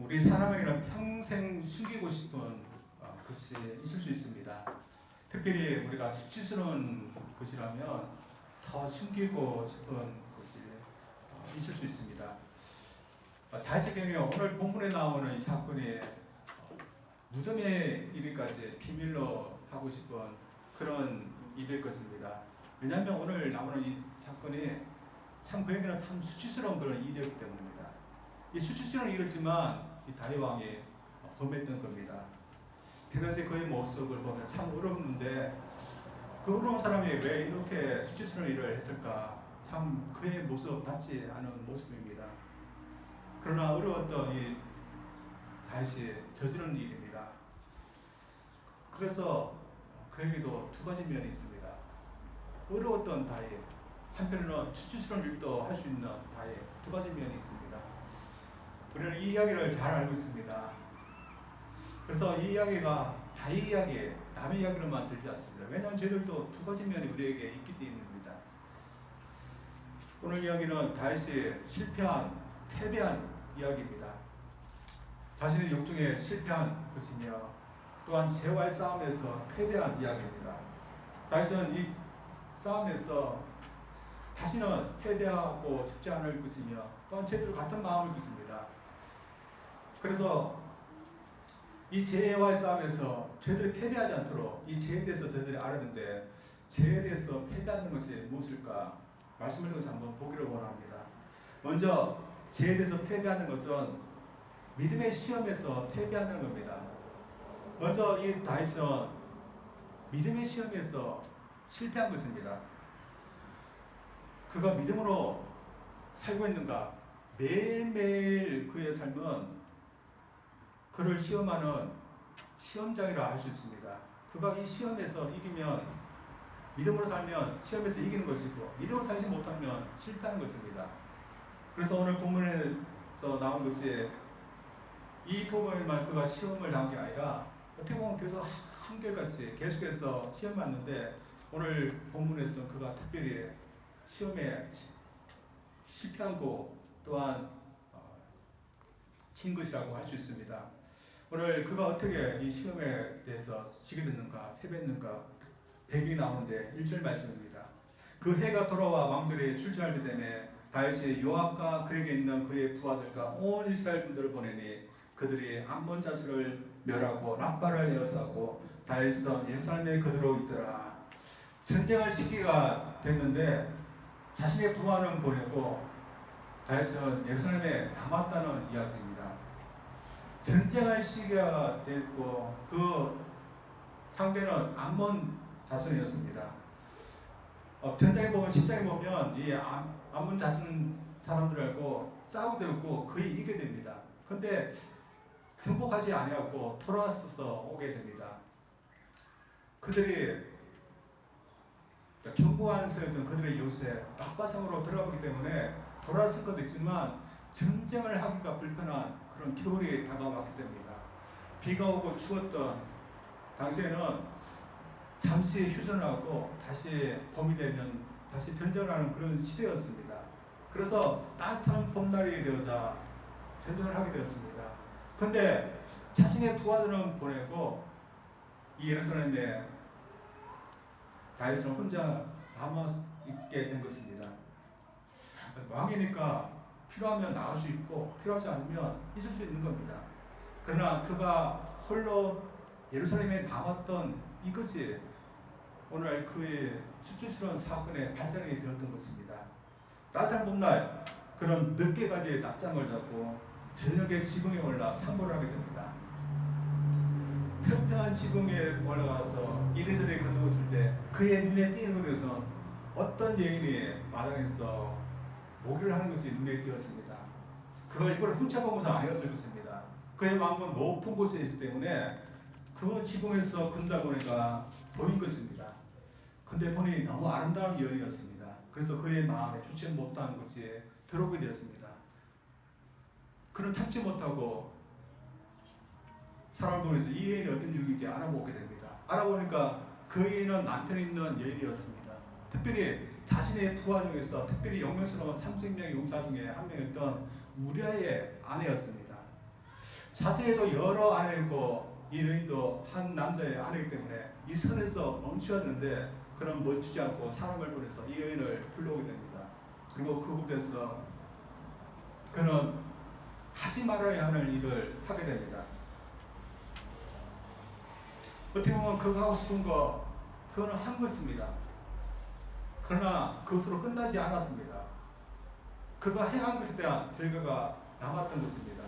우리 사람에게는 평생 숨기고 싶은 것이 있을 수 있습니다. 특별히 우리가 수치스러운 것이라면 더 숨기고 싶은 것이 있을 수 있습니다. 다시 경우에 오늘 본문에 나오는 이 사건이 무덤에 이르기까지 비밀로 하고 싶은 그런 일일 것입니다. 왜냐하면 오늘 나오는 이 사건이 참 그에게는 참 수치스러운 그런 일이었기 때문입니다. 이 수치스러운 일이었지만 이 다윗 왕이 범했던 겁니다. 평상시 그의 모습을 보면 참 어렵는데 그 어려운 사람이 왜 이렇게 수치스러운 일을 했을까? 참 그의 모습답지 않은 모습입니다. 그러나 어려웠던 이 다윗이 저지른 일입니다. 그래서 그에게도 두 가지 면이 있습니다. 어려웠던 다윗, 한편으로는 수치스러운 일도 할 수 있는 다윗, 두 가지 면이 있습니다. 우리는 이 이야기를 잘 알고 있습니다. 그래서 이 이야기가 다윗 이야기, 남의 이야기로만 들지 않습니다. 왜냐하면 저희들도 두 가지 면이 우리에게 있기 때문입니다. 오늘 이야기는 다윗이 실패한, 패배한 이야기입니다. 자신의 욕정에 실패한 것이며 또한 죄와의 싸움에서 패배한 이야기입니다. 다윗은 이 싸움에서 다시는 패배하고 싶지 않을 것이며 또한 죄들 같은 마음일 것입니다. 그래서 이 죄와의 싸움에서 죄들이 패배하지 않도록 이 죄에 대해서 저희들이 알았는데 죄에 대해서 패배하는 것이 무엇일까? 말씀을 통해서 한번 보기를 원합니다. 먼저 죄에 대해서 패배하는 것은 믿음의 시험에서 패배하는 겁니다. 먼저 이 다윗은 믿음의 시험에서 실패한 것입니다. 그가 믿음으로 살고 있는가? 매일매일 그의 삶은 그를 시험하는 시험장이라 할 수 있습니다. 그가 이 시험에서 이기면 믿음으로 살면 시험에서 이기는 것이고 믿음으로 살지 못하면 실패하는 것입니다. 그래서 오늘 본문에서 나온 것이 이 부분에만 그가 시험을 당한 게 아니라 어떻게 보면 계속 한결같이 계속해서 시험 맞는데 오늘 본문에서 그가 특별히 시험에 실패한 거 또한 친 것이라고 할 수 있습니다. 오늘 그가 어떻게 이 시험에 대해서 지게 됐는가, 패배했는가 배경이 나오는데 1절 말씀입니다. 그 해가 돌아와 왕들이 출전할 때 되매 다윗이 요압과 그에게 있는 그의 부하들과 온 이스라엘 군들을 보내니 그들이 암몬 자수를 멸하고 랍바를 에워싸고 다윗은 예루살렘에 그대로 있더라. 전쟁할 시기가 됐는데 자신의 부하는 보내고 다윗은 예루살렘에 남았다는 이야기입니다. 전쟁할 시기가 됐고 그 상대는 암몬 자손이었습니다. 전장에 보면 10장에 보면 이 암몬 자손 사람들하고 싸우게 되었고 거의 이기게 됩니다. 그런데 정복하지 아니하고 돌아와서 오게 됩니다. 그들이 견고한 세였던 그들의 요새 랍바성으로 들어가기 때문에 돌아왔을 것도 있지만 전쟁을 하기가 불편한 그런 겨울이 다가왔기 때문입니다. 비가 오고 추웠던 당시에는 잠시 휴전을 하고 다시 봄이 되면 다시 전쟁을 하는 그런 시대였습니다. 그래서 따뜻한 봄날이 되어자 전쟁을 하게 되었습니다. 그런데 자신의 부하들은 보내고 이 예루살렘에 다윗은 혼자 남아 있게 된 것입니다. 왕이니까 필요하면 나올 수 있고 필요하지 않으면 있을 수 있는 겁니다. 그러나 그가 홀로 예루살렘에 남았던 이것이 오늘 그의 수치스러운 사건의 발단이 되었던 것입니다. 따뜻한 봄날 그는 늦게까지 낮잠을 자고 저녁에 지붕에 올라 산보를 하게 됩니다. 평평한 지붕에 올라가서 이리저리 건너올 때 그의 눈에 띄는 것은 어떤 여인이 마당에서 목욕을 하는 것이 눈에 띄었습니다. 그걸 일부러 훔쳐본 것은 아니었을 것입니다. 그의 마음은 높은 곳에 있기 때문에 그 지붕에서 건다 보니까 보인 것입니다. 근데 보니 너무 아름다운 여인이었습니다. 그래서 그의 마음에 좋지 못한 것이 들어오게 되었습니다. 그는 참지 못하고 사람을 보면서 이 여인이 어떤 여인인지 알아보게 됩니다. 알아보니까 그 여인은 남편이 있는 여인이었습니다. 특별히 자신의 부하 중에서 특별히 영광스러운 30명의 용사 중에 한 명이었던 우리아의 아내였습니다. 자신에도 여러 아내가 있고 이 여인도 한 남자의 아내이기 때문에 이 선에서 멈춰야 되는데 그런 멈추지 않고 사람을 보내서 이 여인을 불러오게 됩니다. 그리고 그곳에서 그는 하지 말아야 하는 일을 하게 됩니다. 어떻게 보면 그가 하고 싶은 거 그거는 한 것입니다. 그러나 그것으로 끝나지 않았습니다. 그가 행한 것에 대한 결과가 남았던 것입니다.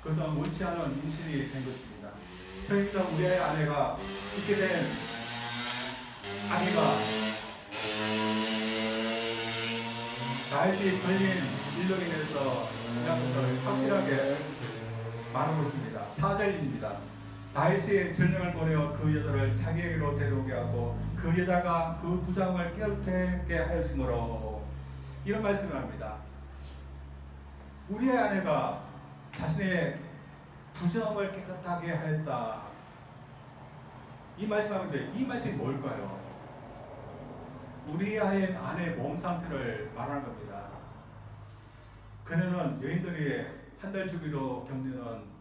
그것은 원치 않은 임신이 된 것입니다. 그러니까 우리의 아내가 있게 된 아내가 다윗이 걸린 인력에 대해서 이런 것을 확실하게 말하고 있습니다. 4절입니다. 다윗이 전령을 보내어 그 여자를 자기에게로 데려오게 하고 그 여자가 그 부장을 깨우게 하였으므로 이런 말씀을 합니다. 우리의 아내가 자신의 부정을 깨끗하게 하였다. 이 말씀하는데 이 말씀이 뭘까요? 우리의 아내의 몸 상태를 말하는 겁니다. 그녀는 여인들이 한 달 주기로 겪는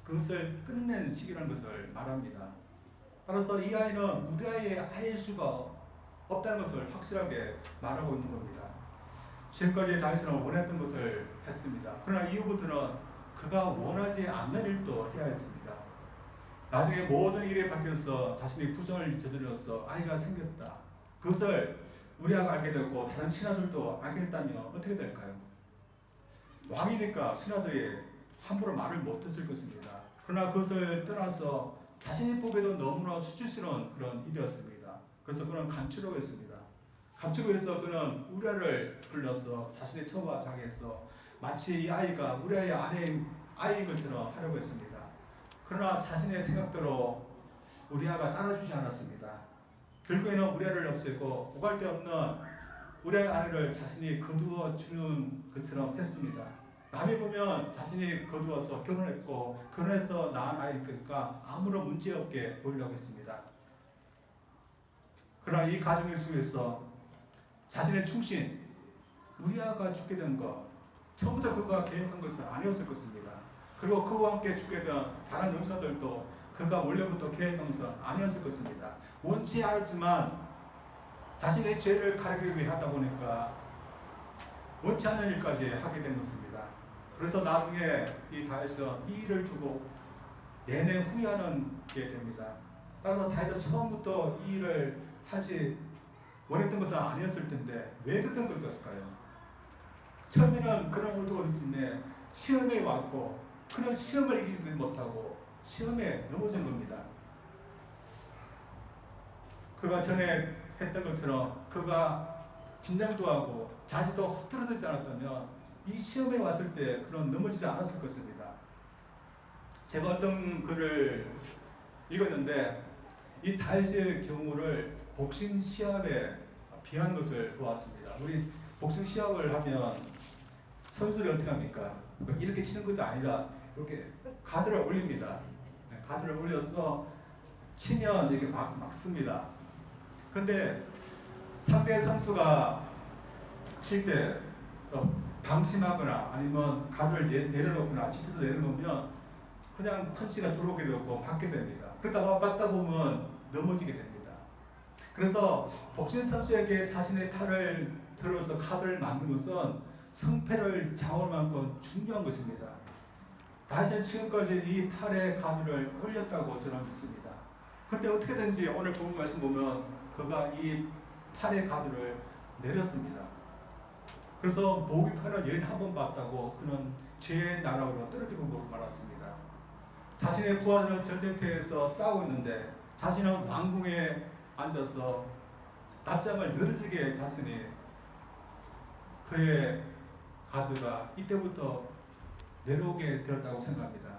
그것을 끝낸 시기라는 것을 말합니다. 따라서 이 아이는 우리 아이의 아이일 수가 없다는 것을 확실하게 말하고 있는 겁니다. 지금까지 다윗은 원했던 것을 했습니다. 그러나 이후부터는 그가 원하지 않는 일도 해야 했습니다. 나중에 모든 일이 바뀌어서 자신이 부정을 저질러서 아이가 생겼다. 그것을 우리아가 알게 되고 다른 신하들도 알게 됐다면 어떻게 될까요? 왕이니까 신하들이 함부로 말을 못했을 것입니다. 그러나 그것을 떠나서 자신이 보기에도 너무나 수치스러운 그런 일이었습니다. 그래서 그는 감추려고 했습니다. 감추기 위해서 그는 우리아를 불러서 자신의 처와 자기에서 마치 이 아이가 우리아의 아이인 것처럼 하려고 했습니다. 그러나 자신의 생각대로 우리아가 따라주지 않았습니다. 결국에는 우리아를 없애고 오갈 데 없는 우리아의 아내를 자신이 거두어 주는 것처럼 했습니다. 남이 보면 자신이 거두어서 결혼했고 결혼해서 낳은 아이니까 아무런 문제 없게 보이려고 했습니다. 그러나 이 가정 속에서 자신의 충신 우리아가 죽게 된 것 처음부터 그가 계획한 것은 아니었을 것입니다. 그리고 그와 함께 죽게 된 다른 용사들도 그가 원래부터 계획한 것은 아니었을 것입니다. 원치 않았지만 자신의 죄를 가리기 위해 하다 보니까 원치 않는 일까지 하게 된 것입니다. 그래서 나중에 이 다윗은 이 일을 두고 내내 후회하는 게 됩니다. 따라서 다윗은 처음부터 이 일을 하지 원했던 것은 아니었을 텐데 왜 그랬던 걸까요? 처음에는 그런 의도가 있는데 시험에 왔고 그런 시험을 이기지 못하고 시험에 넘어진 겁니다. 그가 전에 했던 것처럼 그가 긴장도 하고 자세도 흐트러지지 않았다면 이 시험에 왔을 때 그런 넘어지지 않았을 것입니다. 제가 어떤 글을 읽었는데 이 다윗의 경우를 복싱 시합에 비한 것을 보았습니다. 우리 복싱 시합을 하면 선수들이 어떻게 합니까? 이렇게 치는 것도 아니라 이렇게 가드를 올립니다. 가드를 올려서 치면 이렇게 막 씁니다. 근데 상대 선수가 칠 때 방심하거나 아니면 가드를 내려놓거나 지쳐서 내려놓으면 그냥 펀치가 들어오게 되고 받게 됩니다. 그러다 맞다 보면 넘어지게 됩니다. 그래서 복싱 선수에게 자신의 팔을 들어서 카드를 맞는 것은 승패를 좌우할 만큼 중요한 것입니다. 다윗은 지금까지 이 팔에 가드를 올렸다고 저는 믿습니다. 그런데 어떻게든지 오늘 본 말씀 보면 그가 이 팔의 가드를 내렸습니다. 그래서 목욕하는 여인 한 번 봤다고 그는 죄의 나락으로 떨어지고 말았습니다. 자신의 부하들은 전쟁터에서 싸우고 있는데 자신은 왕궁에 앉아서 낮잠을 늘어지게 잤으니 그의 가드가 이때부터 내려오게 되었다고 생각합니다.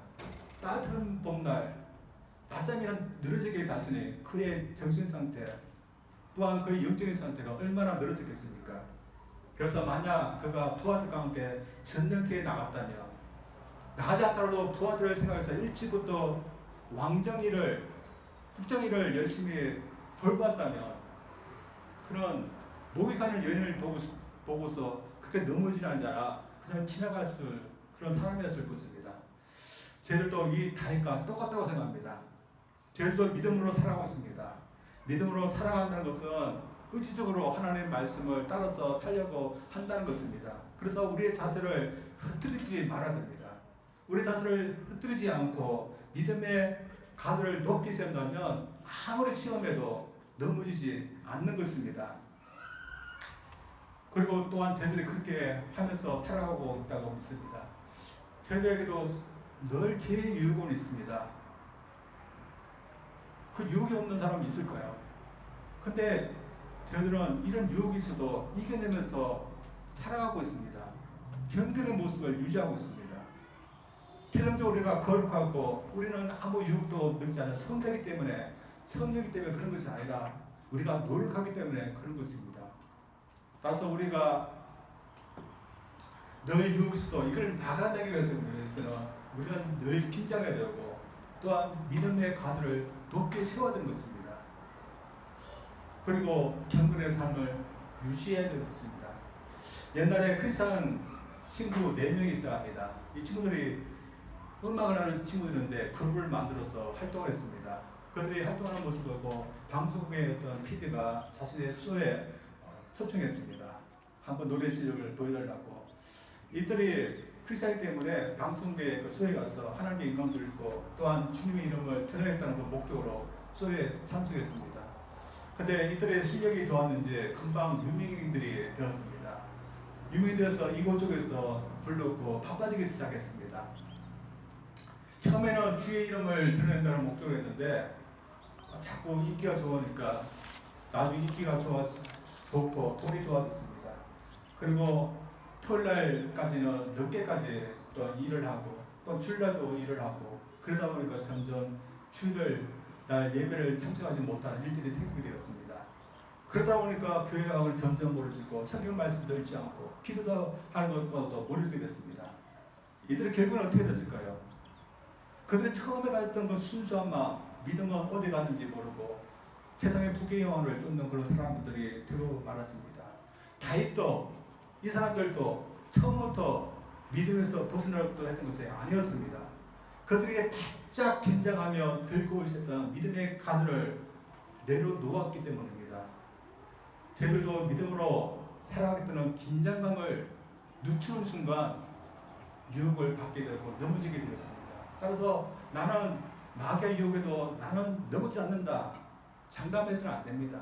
따뜻한 봄날 낮잠이란 늘어지게 잤으니 그의 정신상태 또한 그의 영적인 상태가 얼마나 늘어졌겠습니까? 그래서 만약 그가 부하들과 함께 전쟁터에 나갔다면 나가지 않더라도 부하들을 생각해서 일찍부터 왕정일을 국정일을 열심히 돌봤다면 그런 목욕하는 여인을 보고서 그렇게 넘어지지 않은 자라 그냥 지나갈 그런 사람이었을 것입니다. 저희들도 이 다윗과 똑같다고 생각합니다. 저희들도 믿음으로 살아가고 있습니다. 믿음으로 살아간다는 것은 의지적으로 하나님의 말씀을 따라서 살려고 한다는 것입니다. 그래서 우리의 자세를 흐트리지 말아야 됩니다. 우리 자세를 흐트리지 않고 믿음의 가드를 높이 세운다면 아무리 시험해도 넘어지지 않는 것입니다. 그리고 또한 저희들이 그렇게 하면서 살아가고 있다고 믿습니다. 저희들에게도 늘 제 유혹은 있습니다. 그 유혹이 없는 사람이 있을까요? 근데 저희들은 이런 유혹이 있어도 이겨내면서 살아가고 있습니다. 견디는 모습을 유지하고 있습니다. 개인적으로 우리가 거룩하고 우리는 아무 유혹도 느끼지 않는 성자이기 때문에 그런 것이 아니라 우리가 노력하기 때문에 그런 것입니다. 따라서 우리가 늘 유혹이 있어도 이걸 나가기 위해서는 우리는 늘 긴장해야 되고 또한 믿음의 가드를 높게 세워야 되는 것입니다. 그리고 경건의 삶을 유지해야 되는 것입니다. 옛날에 크리스찬 친구 4명이 있어야 합니다. 이 친구들이 음악을 하는 친구들인데 그룹을 만들어서 활동을 했습니다. 그들이 활동하는 모습을 보고 방송국의 어떤 PD가 자신의 쇼에 초청했습니다. 한번 노래 실력을 보여달라고. 이들이 크리스찬이기 때문에 방송국의 그 쇼에 가서 하나님의 영광을 듣고 또한 주님의 이름을 전하겠다는 그 목적으로 쇼에 참석했습니다. 근데 이들의 실력이 좋았는지 금방 유명인들이 되었습니다. 유명인이 되어서 이곳저곳에서 불렀고 바빠지기 시작했습니다. 처음에는 주의 이름을 드러낸다는 목적으로 했는데 자꾸 인기가 좋으니까 나중에 인기가 좋고 돈이 좋아졌습니다. 그리고 토요일날까지는 늦게까지 또 일을 하고 또 주일날도 일을 하고 그러다 보니까 점점 주일날 예배를 참석하지 못하는 일들이 생기게 되었습니다. 그러다 보니까 교회 가을 점점 멀어지고 성경 말씀도 읽지 않고 기도도 하는 것과도 멀어지게 됐습니다. 이들의 결과는 어떻게 됐을까요? 그들이 처음에 가졌던 그 순수한 마음, 믿음은 어디 갔는지 모르고 세상의 부귀영화를 쫓는 그런 사람들이 되고 말았습니다. 다윗도 이 사람들도 처음부터 믿음에서 벗어나려고 했던 것이 아니었습니다. 그들에게 바짝 긴장하며 들고 있었던 믿음의 가드를 내려놓았기 때문입니다. 저희들도 믿음으로 살아가겠다는 긴장감을 늦추는 순간 유혹을 받게 되고 넘어지게 되었습니다. 따라서 나는 마귀의 유혹에도 나는 넘어지지 않는다. 장담해서는 안 됩니다.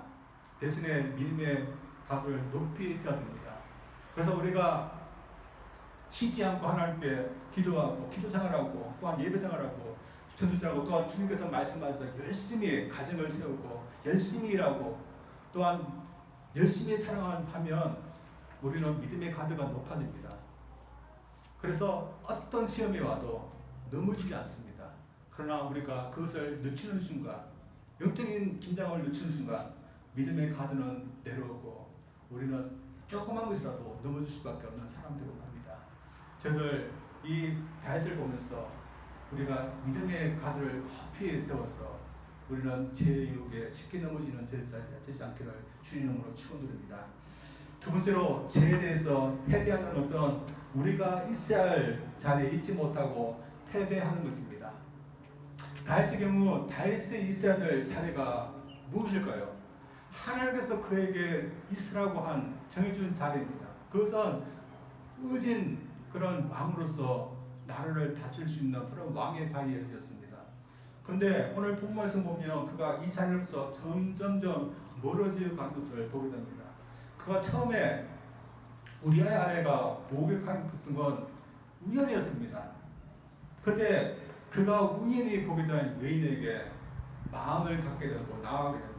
대신에 믿음의 가드를 높이 세워야 됩니다. 그래서 우리가 쉬지 않고 하나님께 기도하고 기도생활하고 또한 예배생활하고 전도생활하고 또한 주님께서 말씀하셔서 열심히 가정을 세우고 열심히 일하고 또한 열심히 사랑하면 우리는 믿음의 가드가 높아집니다. 그래서 어떤 시험이 와도 넘어지지 않습니다. 그러나 우리가 그것을 늦추는 순간, 영적인 긴장을 늦추는 순간 믿음의 가드는 내려오고 우리는 조그만 것이라도 넘어질 수밖에 없는 사람들이라고 합니다. 저들 이 다윗을 보면서 우리가 믿음의 가드를 높이 세워서 우리는 죄의 유혹에 쉽게 넘어지는 죄자리가 되지 않기를 주님 이름으로 축원드립니다. 두 번째로 죄에 대해서 패배하는 것은 우리가 있어야 할 자리에 있지 못하고 패배하는 것입니다. 다윗의 경우 다윗이 있어야 될 자리가 무엇일까요? 하나님께서 그에게 있으라고 한 정해준 자리입니다. 그것은 의진 그런 왕으로서 나라를 다스릴 수 있는 그런 왕의 자리였습니다. 그런데 오늘 본문 말씀 보면 그가 이 자리로서 점점점 멀어져 가는 것을 보게 됩니다. 그가 처음에 우리아의 아내가 모욕한 것은 우연이었습니다. 그런데 그가 우연히 보게 된 여인에게 마음을 갖게 되고 나아가게 됩니다.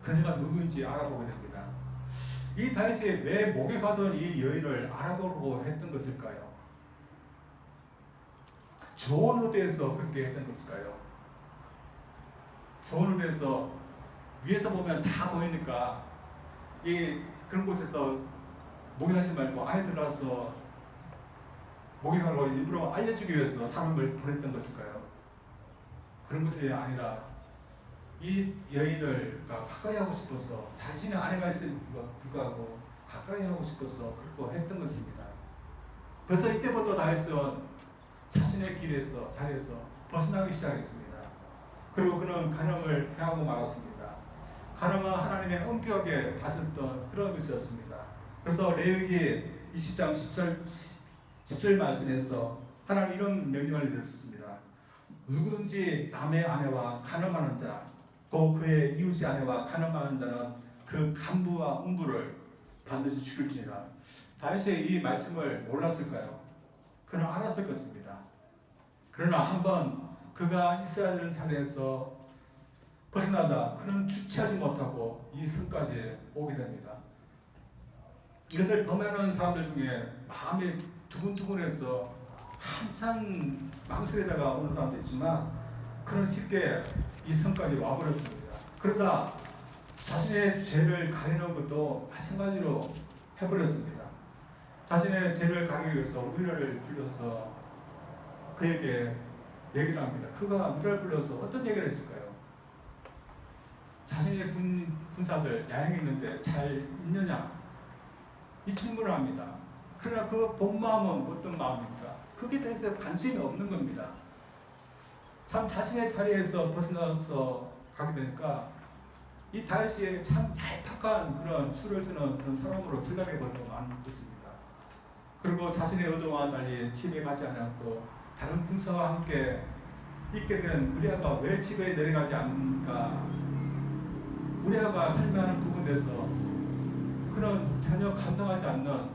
그녀가 누구인지 알아보게 됩니다. 이 다윗이 왜 목욕하던 이 여인을 알아보려고 했던 것일까요? 좋은 의도에서 그렇게 했던 것일까요? 좋은 의도에서 위에서 보면 다 보이니까 그런 곳에서 목욕하지 말고 안에 들어가서 목욕하는 걸 일부러 알려주기 위해서 사람을 보냈던 것일까요? 그런 것이 아니라 이 여인을 가까이 하고 싶어서 자신의 아내가 있음에도 불구하고 가까이 하고 싶어서 그렇게 했던 것입니다. 그래서 이때부터 다윗은 자신의 자신의 길에서 자리에서 벗어나기 시작했습니다. 그리고 그는 간음을 행하고 말았습니다. 간음은 하나님의 엄격하게 다스렸던 그런 것이었습니다. 그래서 레위기 20장 10절 말씀에서 하나님 이런 명령을 내렸습니다. 누구든지 남의 아내와 간음하는 자, 곧 그의 이웃의 아내와 간음하는 자는 그 간부와 음부를 반드시 죽일지니라. 다윗이 이 말씀을 몰랐을까요? 그는 알았을 것입니다. 그러나 한번 그가 있어야 되는 자리에서 벗어나다 그는 주체하지 못하고 이 성까지 오게 됩니다. 이것을 범하는 사람들 중에 마음이 두근두근해서 한참 망설이다가 오는 사람도 있지만 그는 쉽게 이 성까지 와버렸습니다. 그러자 자신의 죄를 가리는 것도 마찬가지로 해버렸습니다. 자신의 죄를 가리기 위해서 우리를 불러서 그에게 얘기를 합니다. 그가 우리를 불러서 어떤 얘기를 했을까요? 자신의 군사들 야영이 있는데 잘 있느냐? 이 질문을 합니다. 그러나 그 본 마음은 어떤 마음입니까? 그게 대해서 관심이 없는 겁니다. 참 자신의 자리에서 벗어나서 가게 되니까 이 다윗이 참 얄팍한 그런 수를 쓰는 그런 사람으로 전락해 버리고 마는 것입니다. 그리고 자신의 의도와 달리 집에 가지 않았고 다른 군사와 함께 있게 된 우리아가 왜 집에 내려가지 않는가? 우리아가 설명하는 부분에서 그런 전혀 감당하지 않는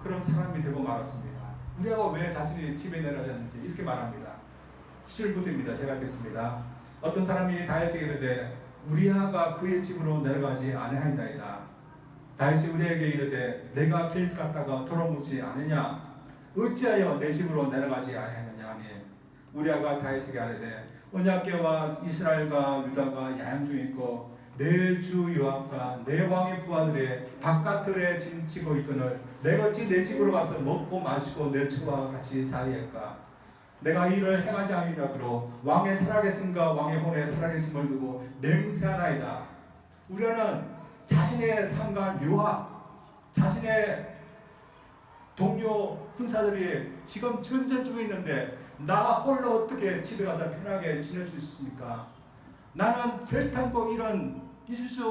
그런 사람이 되고 말았습니다. 우리아가 왜 자신이 집에 내려가지 않는지 이렇게 말합니다. 7절부터입니다. 제가 읽겠습니다. 어떤 사람이 다윗에게 이르되 우리아가 그의 집으로 내려가지 아니하니이다. 다윗이 우리에게 이르되 내가 길 갔다가 돌아오지 않으냐? 어찌하여 내 집으로 내려가지 아니하느냐 하니 우리아가 다윗에게 아뢰되 언약궤와 이스라엘과 유다가 야영 중에 있고 내 주 요압과 내 왕의 부하들의 바깥들에 짐치고 있거늘 내가 어찌 내 집으로 가서 먹고 마시고 내 처와 같이 자리할까? 내가 이를 행하지 아니하므로 왕의 살아계심과 왕의 혼에 살아계심을 두고 맹세하나이다. 우리는 자신의 상관 요압, 자신의 동료 군사들이 지금 전쟁 중에 있는데 나 홀로 어떻게 집에 가서 편하게 지낼 수 있습니까? 나는 결단코 이런 있을 수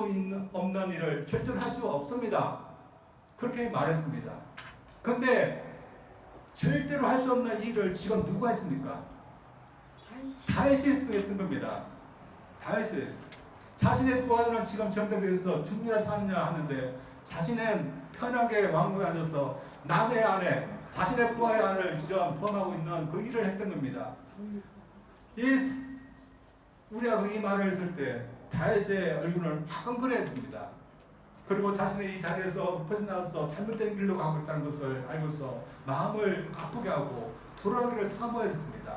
없는 일을 절대로 할 수 없습니다. 그렇게 말했습니다. 그런데 절대로 할 수 없는 일을 지금 누가 했습니까? 다윗이 했던 겁니다. 다윗이 자신의 부하들은 지금 전쟁에서 죽냐 사냐 하는데 자신은 편하게 왕국에 앉아서 남의 아내, 자신의 부하의 아내를 지금 범하고 있는 그 일을 했던 겁니다. 우리가 이 말을 했을 때 다윗의 얼굴을 화끈거렸습니다. 그리고 자신의 이 자리에서 벗어나서 잘못된 길로 가고 있다는 것을 알고서 마음을 아프게 하고 돌아가기를 사모했습니다.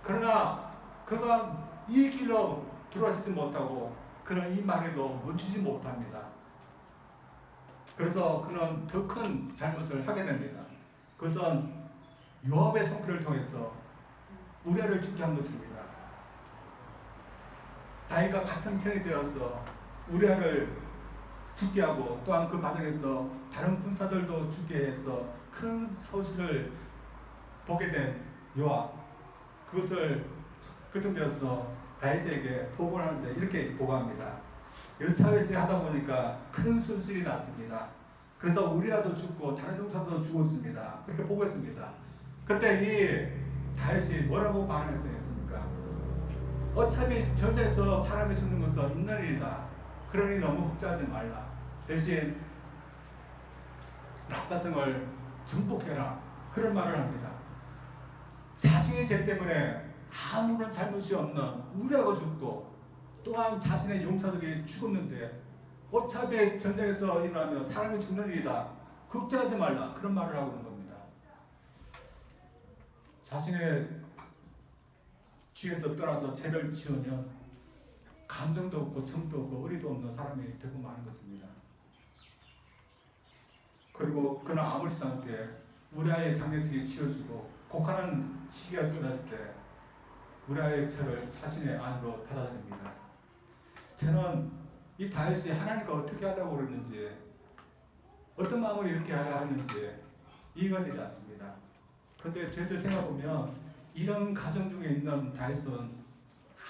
그러나 그가 이 길로 돌아서지 못하고 그는 이 말에도 멈추지 못합니다. 그래서 그는 더 큰 잘못을 하게 됩니다. 그것은 요압의 손길을 통해서 우리아를 죽게 한 것입니다. 다윗과 같은 편이 되어서 우리아를 죽게 하고 또한 그 과정에서 다른 군사들도 죽게 해서 큰 소식을 보게 된 요압, 그것을 걱정되어서 다윗에게 보고를 하는데 이렇게 보고합니다. 여차여치 하다 보니까 큰 순실이 났습니다. 그래서 우리아도 죽고 다른 용사도 죽었습니다. 그렇게 보고했습니다. 그때 이 다윗이 뭐라고 반응했습니까? 어차피 전쟁에서 사람이 죽는 것은 있는 일이다. 그러니 너무 걱정하지 말라. 대신 랍바성을 정복해라. 그런 말을 합니다. 자신의 죄 때문에 아무런 잘못이 없는 우리아가 죽고 또한 자신의 용사들이 죽었는데 어차피 전쟁에서 일어나면 사람이 죽는 일이다. 걱정하지 말라. 그런 말을 하고 있는 겁니다. 자신의 죄에서 떠나서 죄를 지으면 감정도 없고 정도 없고 의리도 없는 사람이 되고 마는 것입니다. 그리고 그는 아무렇지도 않게 우리아의 장례식이 치러지고 곡하는 시기가 끝날 때 우리아의 처를 자신의 안으로 받아들입니다. 저는 이 다윗이 하나님과 어떻게 하려고 그랬는지 어떤 마음으로 이렇게 하려 했는지 이해가 되지 않습니다. 그런데 저희들 생각해보면 이런 가정 중에 있는 다윗은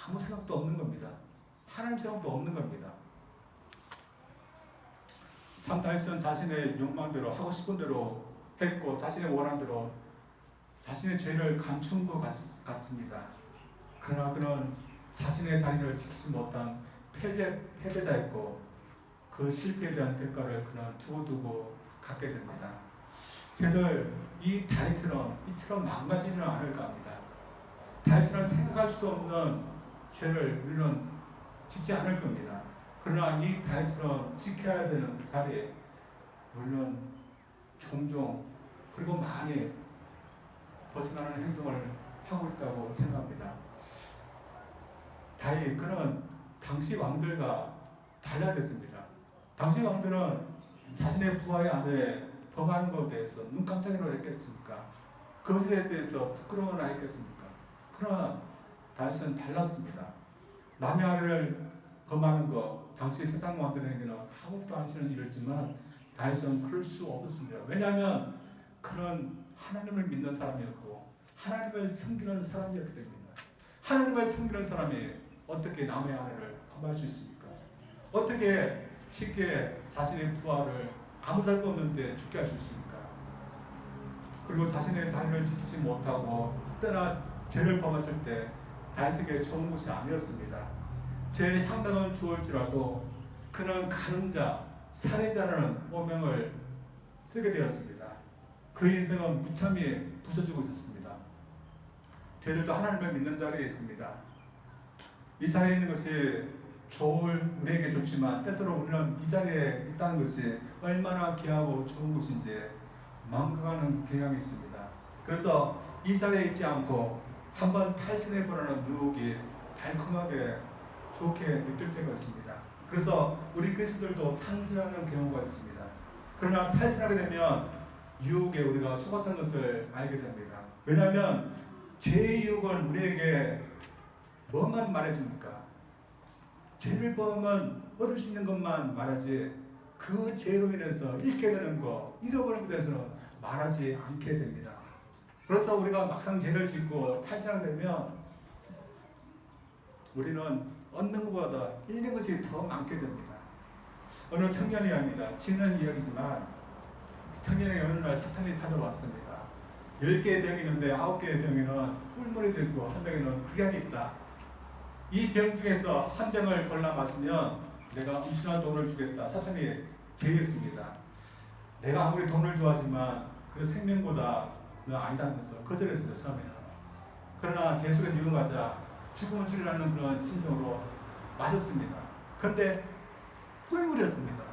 아무 생각도 없는 겁니다. 하나님 생각도 없는 겁니다. 참 다윗은 자신의 욕망대로 하고 싶은 대로 했고 자신의 원한 대로 자신의 죄를 감춘 것 같습니다. 그러나 그는 자신의 자리를 지키지 못한 패배자였고 그 실패에 대한 대가를 그는 두고두고 갖게 됩니다. 저들 이 다윗처럼 이처럼 망가지지는 않을까 합니다. 다윗처럼 생각할 수도 없는 죄를 우리는 짓지 않을 겁니다. 그러나 이 다윗처럼 지켜야 되는 그 자리에 물론 종종 그리고 많이 벗어나는 행동을 하고 있다고 생각합니다. 다윗 그는 당시 왕들과 달라졌습니다. 당시 왕들은 자신의 부하의 아내에 범하는 것에 대해서 눈 깜짝이라도 했겠습니까? 그것에 대해서 부끄러워나 했겠습니까? 그러나 다윗은 달랐습니다. 남의 아내를 범하는 것 당시 세상 왕들에게는 아무것도 않지는 일이지만 다윗은 그럴 수 없었습니다. 왜냐하면 그는 하나님을 믿는 사람이었고 하나님을 섬기는 사람이었기 때문입니다. 하나님을 섬기는 사람이 어떻게 남의 아내를 범할 수 있습니까? 어떻게 쉽게 자신의 부하를 아무 잘못 없는데 죽게 할 수 있습니까? 그리고 자신의 자리를 지키지 못하고 떠나 죄를 범했을 때 다윗에게 좋은 것이 아니었습니다. 제 향당은 주올지라도 그는 가늠자, 살해자라는 오명을 쓰게 되었습니다. 그 인생은 무참히 부서지고 있었습니다. 저희들도 하나님을 믿는 자리에 있습니다. 이 자리에 있는 것이 우리에게 좋지만 때때로 우리는 이 자리에 있다는 것이 얼마나 귀하고 좋은 것인지 망각하는 경향이 있습니다. 그래서 이 자리에 있지 않고 한번 탈선해보라는 유혹이 달콤하게 좋게 느낄 때가 있습니다. 그래서 우리 그리스도들도 탈선하는 경우가 있습니다. 그러나 탈선하게 되면 유혹에 우리가 속았던 것을 알게 됩니다. 왜냐하면 죄의 유혹은 우리에게 뭐만 말해줍니까? 죄를 범하면 얻을 수 있는 것만 말하지 그 죄로 인해서 잃게 되는 것, 잃어버린 것에 대해서는 말하지 않게 됩니다. 그래서 우리가 막상 죄를 짓고 탈선하게 되면 우리는 얻는 것보다 잃는 것이 더 많게 됩니다. 어느 청년이 합니다. 지난 이야기지만 청년이 어느 날 사탄이 찾아왔습니다. 10개의 병이 있는데 9개의 병에는 꿀물이 들고 한 병에는 극약이 있다. 이 병 중에서 한 병을 골라 마시면 내가 엄청난 돈을 주겠다. 사탄이 제의했습니다. 내가 아무리 돈을 좋아하지만 그 생명보다 너 아니다면서 거절했어요. 처음에는. 그러나 계속해서 이용하자 죽음은 줄이라는 그런 심정으로 마셨습니다. 그런데 꿀물이었습니다.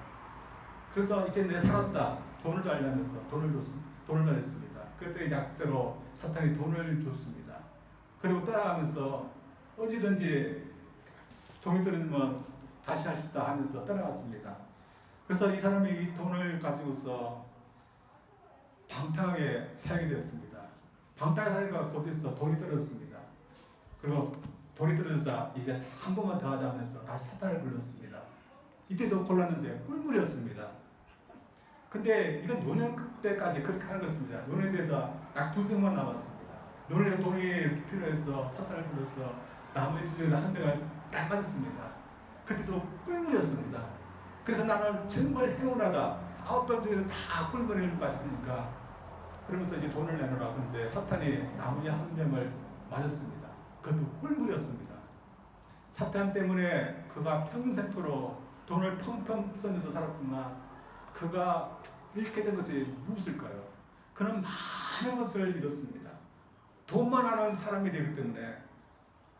그래서 이제 내 살았다. 돈을 달라면서 돈을 달랬습니다. 그때 약대로 사탄이 돈을 줬습니다. 그리고 따라가면서 어디든지 돈이 들으면 다시 할 수 있다 하면서 따라갔습니다. 그래서 이 사람이 이 돈을 가지고서 방탕하게 살게 되었습니다. 방탕하게 살기가 곧해서 돈이 떨어졌습니다. 그리고 돈이 떨어지자 이제 한 번만 더 하자 하면서 다시 사탄을 불렀습니다. 이때도 골랐는데 꿀물이었습니다. 근데 이건 노년 때까지 그렇게 하는 것입니다. 노년에 대해서 딱 2병만 남았습니다. 노년에 돈이 필요해서 사탄을 불러서 나머지 2병에서 한 병을 딱 맞았습니다. 그때도 꿀물이었습니다. 그래서 나는 정말 행운하다. 9병 중에서 다 꿀물을 마셨으니까 그러면서 이제 돈을 내놓으라. 근데 사탄이 나머지 한 병을 맞았습니다. 그것도 꿀물이었습니다. 사탄 때문에 그가 평생토록 돈을 펑펑 쓰면서 살았지만 그가 잃게 된 것이 무엇일까요? 그는 많은 것을 잃었습니다. 돈만 하는 사람이 되기 때문에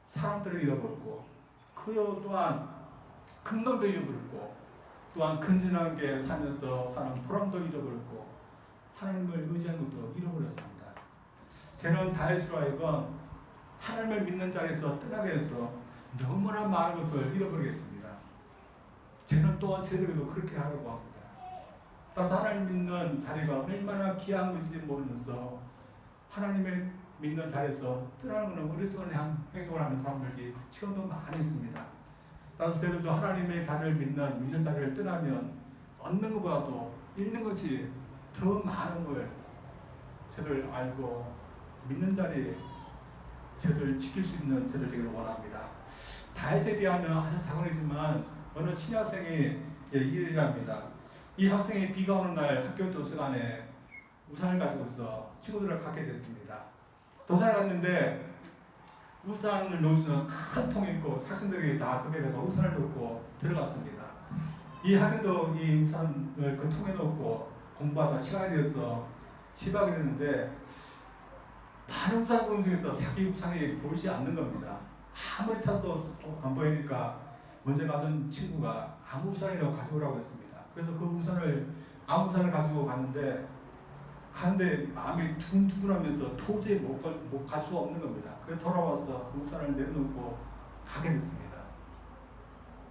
사람들을 잃어버렸고 그 또한 건강도 잃어버렸고 또한 근진하게 살면서 사는 보람도 잃어버렸고 하나님을 의지한 것도 잃어버렸습니다. 저는 다윗으로 하여금 하나님을 믿는 자리에서 떠나게 해서 너무나 많은 것을 잃어버리겠습니다. 저는 또한 저에게도 그렇게 하려고 합니다. 따라서 하나님 믿는 자리가 얼마나 귀한 것인지 모르면서 하나님을 믿는 자리에서 떠나는 어리석은 행동을 하는 사람들이 지금도 많이 있습니다. 따라서 저희들도 하나님의 자리를 믿는 자리를 떠나면 얻는 것보다도 잃는 것이 더 많은 걸 저들 알고 믿는 자리에 저들 지킬 수 있는 저들 되기를 원합니다. 다윗에 비하면 아주 작은이지만 어느 신학생이 일이랍니다. 이 학생이 비가 오는 날 학교 도서관에 우산을 가지고서 친구들을 갖게 됐습니다. 도서관에 갔는데 우산을 놓을 수 있는 큰 통이 있고 학생들이 다 거기에다가 우산을 놓고 들어갔습니다. 이 학생도 이 우산을 그 통에 놓고 공부하다 시간이 되어서 집하게 됐는데 많은 우산꾼 중에서 자기 우산이 보이지 않는 겁니다. 아무리 찾아도 안 보이니까 먼저 가던 친구가 아무 우산이라고 가져오라고 했습니다. 그래서 그 우산을 아무 우산을 가지고 갔는데 마음이 두근두근하면서 도저히 못 갈 수가 없는 겁니다. 그래서 돌아와서 그 우산을 내려놓고 가게 됐습니다.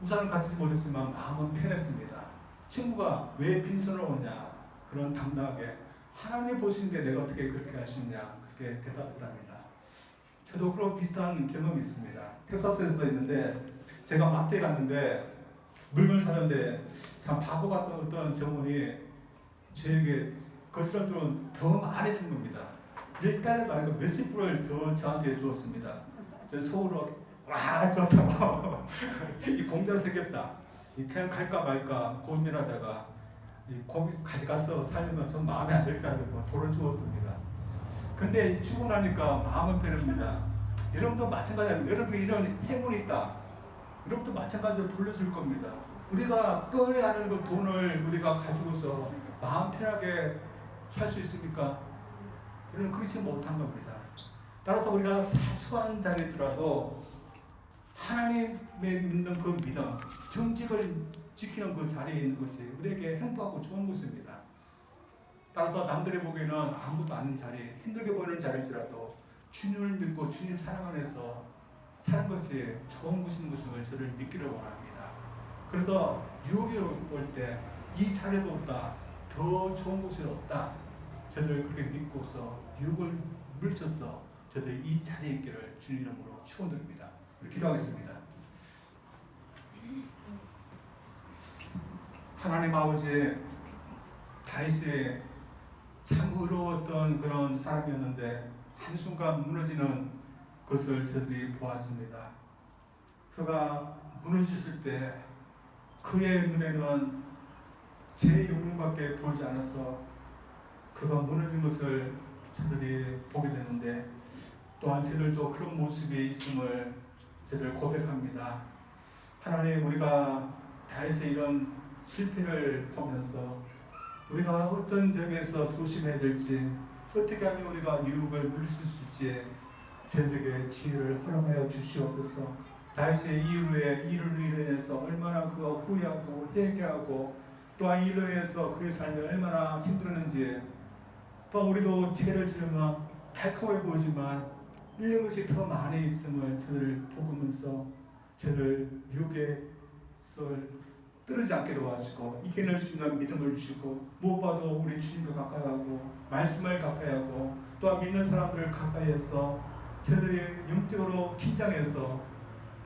우산을 가지지 못했지만 마음은 편했습니다. 친구가 왜 빈손을 오냐 그런 당당하게 하나님 보시는데 내가 어떻게 그렇게 할 수 있냐 그렇게 대답했답니다. 저도 그런 비슷한 경험이 있습니다. 텍사스에서 있는데 제가 마트에 갔는데 물건을 사는데 참 바보 같던 어떤 점원이 저에게 그 사람들은 더 많이 준 겁니다. 1달러도 아니고 몇십 불을 더 저한테 주었습니다. 저 속으로 와 좋다고 이 공짜로 생겼다. 그냥 갈까 말까 고민하다가 가져가서 살려면 전 마음에 안 들게 하고 돈을 주었습니다. 근데 주고 나니까 마음은 편합니다. 여러분도 마찬가지입니다. 여러분 이런 행운이 있다. 여러분도 마찬가지로 돌려줄 겁니다. 우리가 꺼내하는 그 돈을 우리가 가지고서 마음 편하게 살 수 있습니까? 여러분 그렇지 못한 겁니다. 따라서 우리가 사소한 자리더라도 하나님의 믿는 그 믿음, 정직을 지키는 그 자리에 있는 것이 우리에게 행복하고 좋은 것입니다. 따라서 남들이 보기에는 아무것도 아닌 자리, 힘들게 보이는 자리일지라도 주님을 믿고 주님 사랑 안에서 사는 것이 좋은 것인 것을 저를 믿기를 원합니다. 그래서 유혹이 올 때 이 자리보다 더 좋은 곳이 없다. 저들 그렇게 믿고서 유혹을 물쳐서 저들 이 자리에 있기를 주님 이름으로 축원드립니다. 우리 기도하겠습니다. 하나님 아버지, 다윗이 참 의로웠던 그런 사람이었는데 한순간 무너지는 것을 저들이 보았습니다. 그가 무너졌을 때 그의 눈에는 제 영웅밖에 보이지 않아서 그가 무너진 것을 저들이 보게 되는데 또한 저들도 그런 모습이 있음을 저들 고백합니다. 하나님, 우리가 다윗의 이런 실패를 보면서 우리가 어떤 점에서 조심해야 될지, 어떻게 하면 우리가 유혹을 물릴 수 있을지 저들에게 지혜를 허용하여 주시옵소서. 다윗의 일로 인해서 얼마나 그가 후회하고 회개하고 또한 이로 인해서 그의 삶이 얼마나 힘들었는지, 또 우리도 죄를 지으면 달콤해 보이지만 잃는 것이 더 많이 있음을 저를 보면서 저를 유혹에서 떨어지지 않게 도와주시고 이겨낼 수 있는 믿음을 주시고, 무엇보다도 우리 주님과 가까이하고 말씀을 가까이하고 또한 믿는 사람들을 가까이해서 저들이 영적으로 긴장해서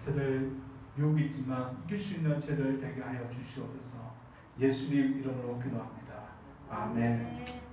저들 유혹이 있지만 이길 수 있는 저들 되게 하여 주시옵소서. 예수님 이름으로 기도합니다. 아멘.